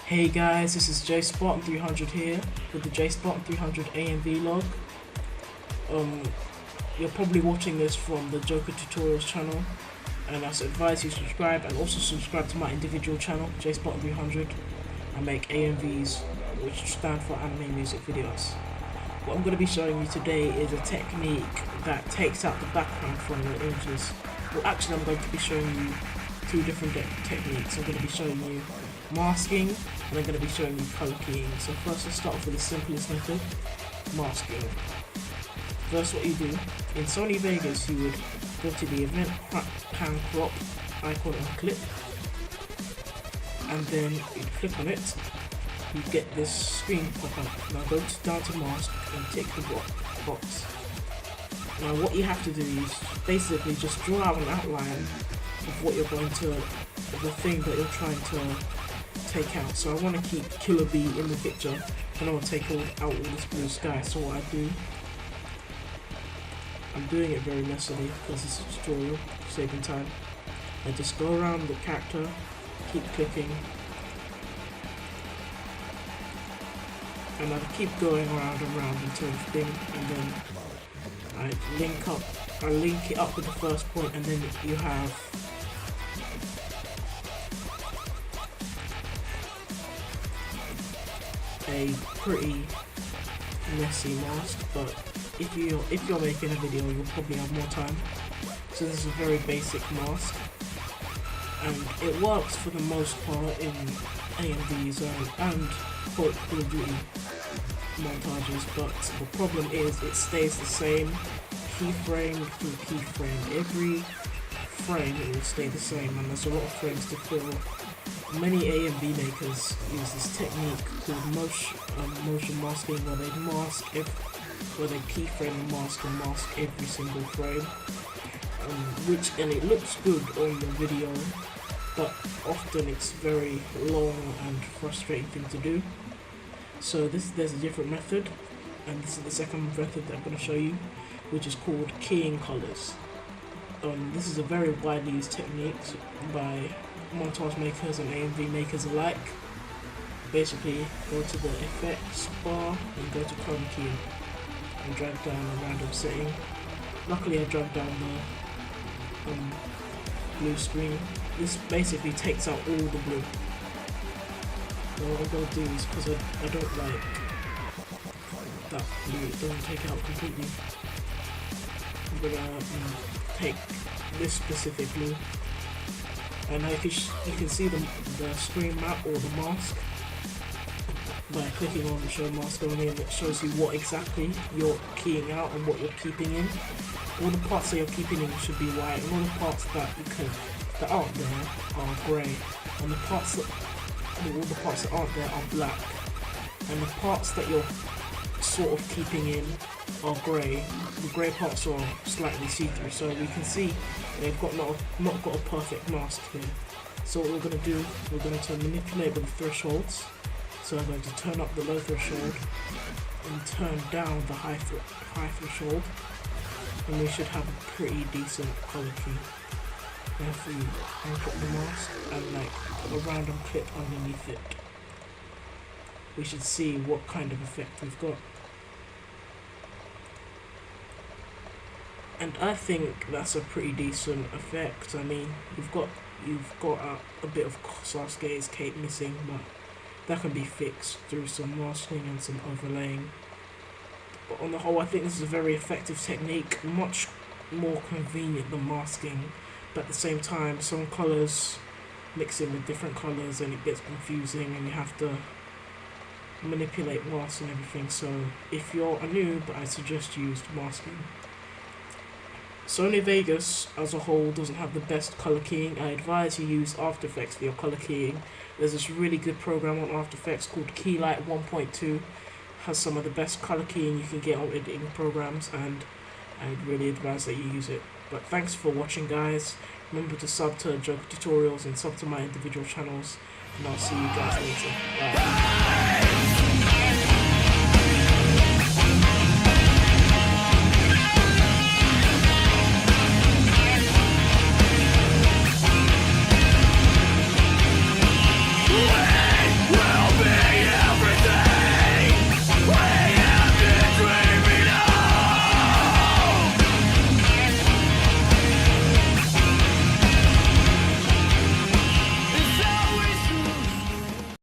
Hey guys, this is JSpartan300 here with the JSpartan300 AMVlog. You're probably watching this from the Joker Tutorials channel, and I advise you subscribe and also subscribe to my individual channel, JSpartan300. I make AMVs, which stand for anime music videos. What I'm going to be showing you today is a technique that takes out the background from your images. Well, actually I'm going to be showing you two different techniques. I'm going to be showing you masking, and I'm going to be showing you color keying. So first, let's start off with the simplest method, masking. First, what you do, in Sony Vegas, you would go to the event pan crop icon and clip, and then you click on it, you get this screen pop up. Now go down to mask and tick the box. Now what you have to do is basically just draw out an outline of what you're going to, the thing that you're trying to take out. So I want to keep Killer Bee in the picture, and I want to take out all this blue sky. So what I do, I'm doing it very messily because it's a tutorial, saving time. I just go around the character, keep clicking, and I keep going around and around until the thing, and then I link it up with the first point, and then you have a pretty messy mask. But if you're making a video, you'll probably have more time. So this is a very basic mask, and it works for the most part in AMVs and Call of Duty montages, but the problem is it stays the same keyframe through keyframe. Every frame it will stay the same, and there's a lot of frames to fill. Many AMV makers use this technique called motion masking, where they where they keyframe and mask every single frame, and it looks good on the video, but often it's very long and frustrating thing to do. So there's a different method, and this is the second method that I'm going to show you, which is called keying colors. This is a very widely used technique by montage makers and AMV makers alike. Basically, go to the effects bar and go to color keying and drag down a random setting. Luckily I dragged down the blue screen. This basically takes out all the blue. So what I'm going to do is, because I don't like that blue, it doesn't take it out completely, I'm going to take this specific blue, and now you can see the screen map or the mask by clicking on the show mask only, and it shows you what exactly you're keying out and what you're keeping in. All the parts that you're keeping in should be white, and all the parts that aren't there are grey, and all the parts that aren't there are black, and the parts that you're sort of keeping in are grey. The grey parts are slightly see-through, so we can see they've not got a perfect mask here. So what we're going to do, we're going to manipulate with the thresholds. So I'm going to turn up the low threshold and turn down the high threshold, and we should have a pretty decent color key. Now if we put the mask and like a random clip underneath it, we should see what kind of effect we've got. And I think that's a pretty decent effect. I mean, you've got a bit of Sasuke's cape missing, but that can be fixed through some masking and some overlaying. But on the whole, I think this is a very effective technique, much more convenient than masking. But at the same time, some colours mix in with different colours and it gets confusing, and you have to manipulate masks and everything. So if you're a noob, I suggest you use masking. Sony Vegas as a whole doesn't have the best color keying. I advise you use After Effects for your color keying. There's this really good program on After Effects called Keylight 1.2. Has some of the best color keying you can get on editing programs, and I'd really advise that you use it. But thanks for watching, guys. Remember to sub to Joker Tutorials and sub to my individual channels, and I'll see you guys later. Bye.